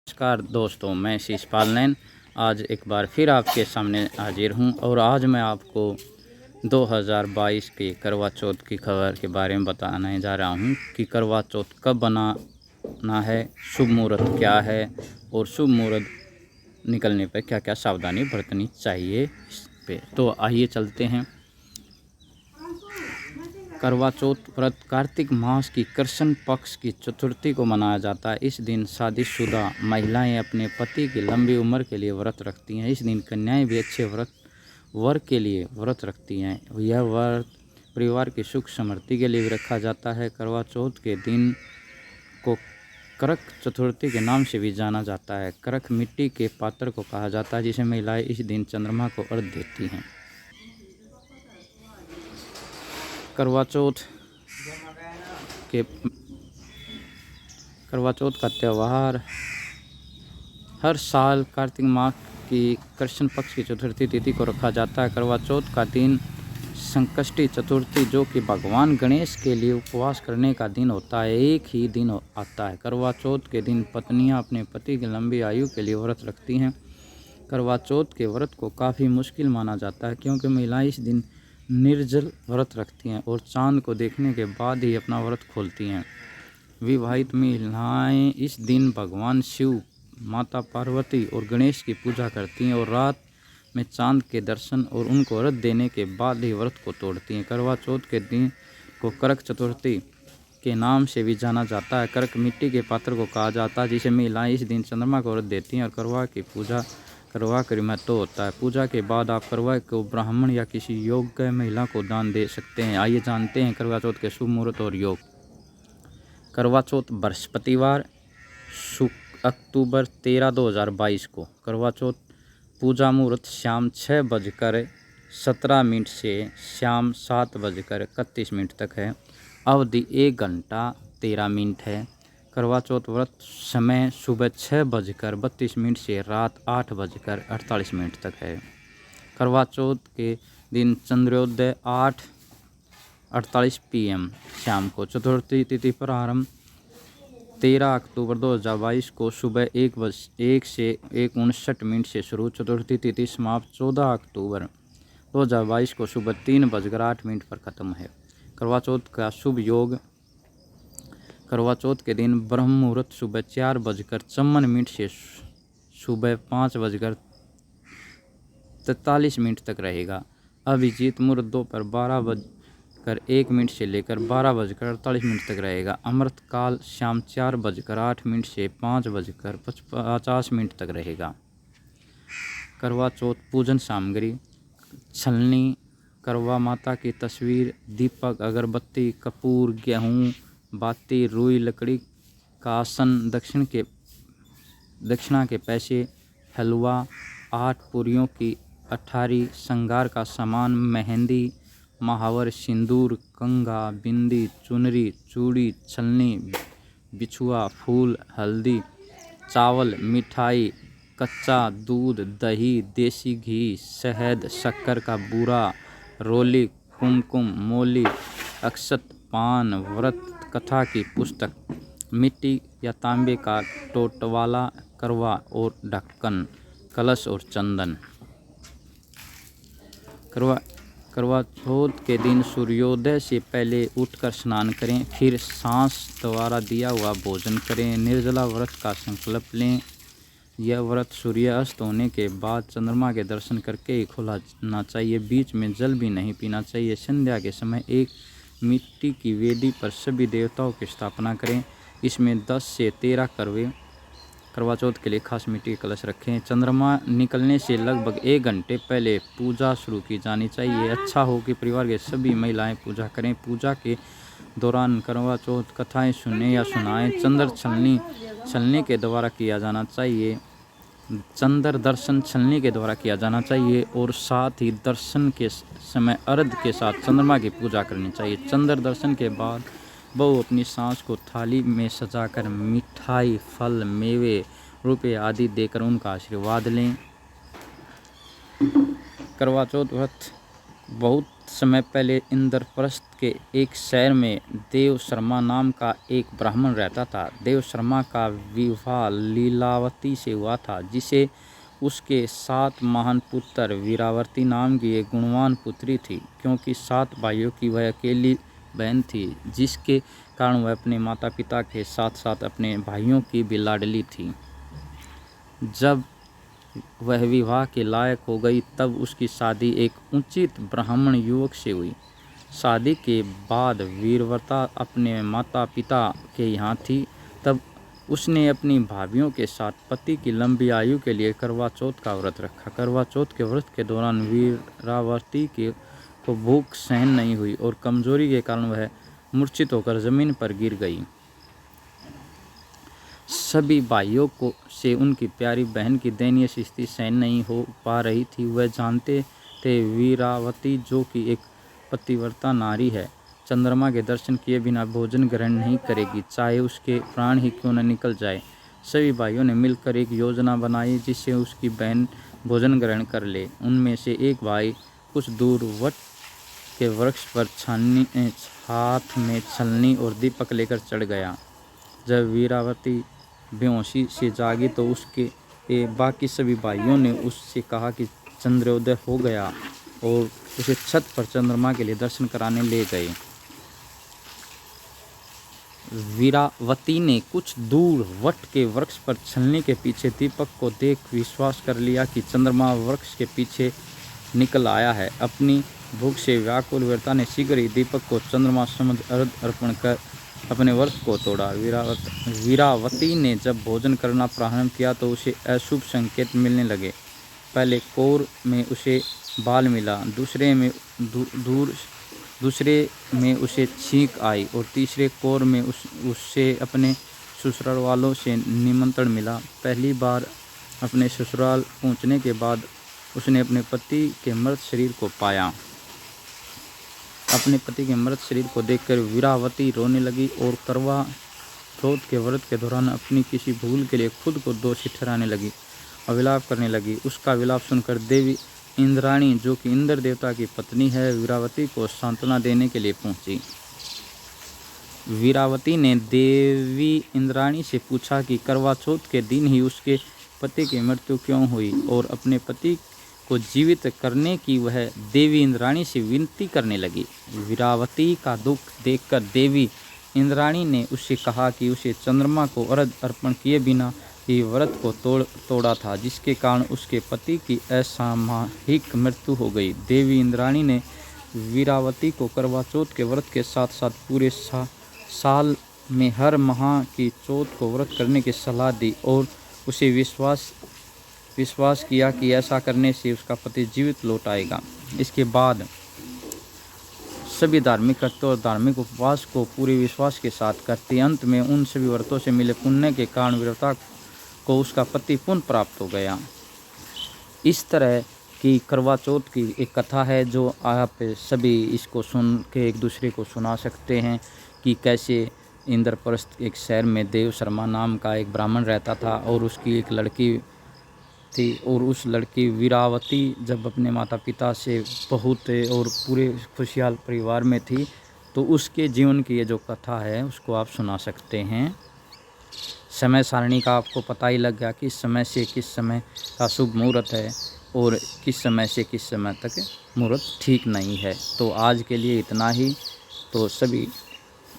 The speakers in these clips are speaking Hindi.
नमस्कार दोस्तों, मैं शिषपाल नैन आज एक बार फिर आपके सामने हाजिर हूं और आज मैं आपको 2022 के करवा चौथ की खबर के बारे में बताने जा रहा हूं कि करवा चौथ कब बनाना है, शुभ मुहूर्त क्या है और शुभ मुहूर्त निकलने पर क्या क्या सावधानी बरतनी चाहिए इस पे। तो आइए चलते हैं। करवा चौथ व्रत कार्तिक मास की कृष्ण पक्ष की चतुर्थी को मनाया जाता है। इस दिन शादीशुदा महिलाएं अपने पति की लंबी उम्र के लिए व्रत रखती हैं। इस दिन कन्याएं भी अच्छे वर के लिए व्रत रखती हैं। यह व्रत परिवार की सुख समृद्धि के लिए भी रखा जाता है। करवा चौथ के दिन को करक चतुर्थी के नाम से भी जाना जाता है। करक मिट्टी के पात्र को कहा जाता है जिसे महिलाएं इस दिन चंद्रमा को अर्घ्य देती हैं। करवा चौथ का त्यौहार हर साल कार्तिक माह की कृष्ण पक्ष की चतुर्थी तिथि को रखा जाता है। करवा चौथ का दिन संकष्टी चतुर्थी जो कि भगवान गणेश के लिए उपवास करने का दिन होता है, एक ही दिन आता है। करवा चौथ के दिन पत्नियां अपने पति की लंबी आयु के लिए व्रत रखती हैं। करवा चौथ के व्रत को काफ़ी मुश्किल माना जाता है क्योंकि महिलाएं इस दिन निर्जल व्रत रखती हैं और चांद को देखने के बाद ही अपना व्रत खोलती हैं। विवाहित महिलाएं इस दिन भगवान शिव, माता पार्वती और गणेश की पूजा करती हैं और रात में चांद के दर्शन और उनको अर्घ्य देने के बाद ही व्रत को तोड़ती हैं। करवा चौथ के दिन को करक चतुर्थी के नाम से भी जाना जाता है। करक मिट्टी के पात्र को कहा जाता है जिसे महिलाएं इस दिन चंद्रमा को अर्घ्य देती हैं और करवा का महत्व होता है। पूजा के बाद आप करवा को ब्राह्मण या किसी योग्य महिला को दान दे सकते हैं। आइए जानते हैं करवा चौथ के शुभ मुहूर्त और योग। करवा चौथ बृहस्पतिवार अक्टूबर 13, 2022 को। करवा चौथ पूजा मुहूर्त शाम 6:17 से शाम 7:31 तक है। अवधि 1 घंटा 13 मिनट है। करवा चौथ व्रत समय सुबह 6:32 से रात 8:48 तक है। करवा चौथ के दिन चंद्रोदय 8:48 PM शाम को। चतुर्थी तिथि प्रारंभ 13 अक्टूबर 2022 को सुबह 1 से 1:59 से शुरू। चतुर्थी तिथि समाप्त 14 अक्टूबर 2022 को सुबह 3:08 पर ख़त्म है। करवा चौथ का शुभ योग। करवा चौथ के दिन ब्रह्म मुहूर्त सुबह 4:54 से सुबह 5:43 तक रहेगा। अभिजीत मुहूर्त दोपहर 12:01 से लेकर 12:48 तक रहेगा। अमृत काल शाम 4:08 से 5:50 तक रहेगा। करवा चौथ पूजन सामग्री छलनी, करवा माता की तस्वीर, दीपक, अगरबत्ती, कपूर, गेहूँ, बाती, रुई लकड़ी का आसन, दक्षिणा के पैसे, हलवा, 8 पूरियों की अठारी, श्रृंगार का सामान, मेहंदी, महावर, सिंदूर, कंघा, बिंदी, चुनरी, चूड़ी, छलनी, बिछुआ, फूल, हल्दी, चावल, मिठाई, कच्चा दूध, दही, देसी घी, शहद, शक्कर का बूरा, रोली, कुमकुम, मोली, अक्षत, पान, व्रत कथा की पुस्तक, मिट्टी या तांबे का टोटवाला, करवा और ढक्कन, कलश और चंदन। करवा चौथ के दिन सूर्योदय से पहले उठकर स्नान करें, फिर सांस द्वारा दिया हुआ भोजन करें। निर्जला व्रत का संकल्प लें। यह व्रत सूर्यास्त होने के बाद चंद्रमा के दर्शन करके ही खोलना चाहिए। बीच में जल भी नहीं पीना चाहिए। संध्या के समय एक मिट्टी की वेदी पर सभी देवताओं की स्थापना करें। इसमें 10 से 13 करवा चौथ के लिए खास मिट्टी के कलश रखें। चंद्रमा निकलने से लगभग 1 घंटे पहले पूजा शुरू की जानी चाहिए। अच्छा हो कि परिवार के सभी महिलाएं पूजा करें। पूजा के दौरान करवा चौथ कथाएं सुने या सुनाएं। चंद्र छलनी के द्वारा किया जाना चाहिए। चंद्र दर्शन छलनी के द्वारा किया जाना चाहिए और साथ ही दर्शन के समय अर्घ्य के साथ चंद्रमा की पूजा करनी चाहिए। चंद्र दर्शन के बाद बहू अपनी सास को थाली में सजाकर मिठाई, फल, मेवे, रुपये आदि देकर उनका आशीर्वाद लें। करवा चौथ व्रत बहुत समय पहले इंद्रप्रस्थ के एक शहर में देव शर्मा नाम का एक ब्राह्मण रहता था। देव शर्मा का विवाह लीलावती से हुआ था, जिसे उसके 7 महान पुत्र वीरावती नाम की एक गुणवान पुत्री थी। क्योंकि 7 भाइयों की वह अकेली बहन थी, जिसके कारण वह अपने माता पिता के साथ साथ अपने भाइयों की भी लाडली थी। जब वह विवाह के लायक हो गई तब उसकी शादी एक उचित ब्राह्मण युवक से हुई। शादी के बाद वीरवता अपने माता पिता के यहाँ थी। तब उसने अपनी भाभियों के साथ पति की लंबी आयु के लिए करवा चौथ का व्रत रखा। करवा चौथ के व्रत के दौरान वीरावती को भूख सहन नहीं हुई और कमजोरी के कारण वह मूर्छित होकर जमीन पर गिर गई। सभी भाइयों को से उनकी प्यारी बहन की दयनीय स्थिति सहन नहीं हो पा रही थी। वह जानते थे वीरावती, जो कि एक पतिव्रता नारी है, चंद्रमा के दर्शन किए बिना भोजन ग्रहण नहीं करेगी, चाहे उसके प्राण ही क्यों न निकल जाए। सभी भाइयों ने मिलकर एक योजना बनाई जिससे उसकी बहन भोजन ग्रहण कर ले। उनमें से एक भाई कुछ दूर वट के वृक्ष पर हाथ में छलनी और दीपक लेकर चढ़ गया। जब वीरावती बेहोशी से जागी तो उसके बाकी सभी भाइयों ने उससे कहा कि चंद्रोदय हो गया और उसे छत पर चंद्रमा के लिए दर्शन कराने ले गए। वीरावती ने कुछ दूर वट के वृक्ष पर छलनी के पीछे दीपक को देख विश्वास कर लिया कि चंद्रमा वृक्ष के पीछे निकल आया है। अपनी भूख से व्याकुल वीरता ने शीघ्र ही दीपक को चंद्रमा समझ अर्घ अर्पण कर अपने व्रत को तोड़ा। वीरावती ने जब भोजन करना प्रारंभ किया तो उसे अशुभ संकेत मिलने लगे। पहले कोर में उसे बाल मिला, दूसरे में उसे छींक आई और तीसरे कोर में उससे अपने ससुराल वालों से निमंत्रण मिला। पहली बार अपने ससुराल पहुंचने के बाद उसने अपने पति के मृत शरीर को पाया। अपने पति के मृत शरीर को देखकर वीरावती रोने लगी और करवा चौथ के व्रत के दौरान अपनी किसी भूल के लिए खुद को दोषी ठहराने लगी और विलाप करने लगी। उसका विलाप सुनकर देवी इंद्राणी, जो कि इंद्र देवता की पत्नी है, वीरावती को सांत्वना देने के लिए पहुंची। वीरावती ने देवी इंद्राणी से पूछा कि करवा चौथ के दिन ही उसके पति की मृत्यु क्यों हुई और अपने पति को जीवित करने की वह देवी इंद्राणी से विनती करने लगी। वीरावती का दुख देखकर देवी इंद्राणी ने उससे कहा कि उसे चंद्रमा को अर्घ अर्पण किए बिना ही व्रत को तोड़ा था, जिसके कारण उसके पति की असामयिक मृत्यु हो गई। देवी इंद्राणी ने वीरावती को करवा चौथ के व्रत के साथ साथ पूरे साल में हर माह की चौथ को व्रत करने की सलाह दी और उसे विश्वास किया कि ऐसा करने से उसका पति जीवित लौट आएगा। इसके बाद सभी धार्मिक कर्तव्य और धार्मिक उपवास को पूरे विश्वास के साथ करते। अंत में उन सभी व्रतों से मिले पुण्य के कारण वीरवता को उसका पति पुनः प्राप्त हो गया। इस तरह की करवा चौथ की एक कथा है जो आप सभी इसको सुन के एक दूसरे को सुना सकते हैं कि कैसे इंद्रप्रस्थ एक शहर में देव शर्मा नाम का एक ब्राह्मण रहता था और उसकी एक लड़की थी और उस लड़की वीरावती जब अपने माता पिता से बहुत और पूरे खुशहाल परिवार में थी तो उसके जीवन की ये जो कथा है उसको आप सुना सकते हैं। समय सारणी का आपको पता ही लग गया किस समय से किस समय का शुभ मुहूर्त है और किस समय से किस समय तक मुहूर्त ठीक नहीं है। तो आज के लिए इतना ही। तो सभी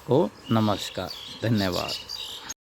को नमस्कार, धन्यवाद।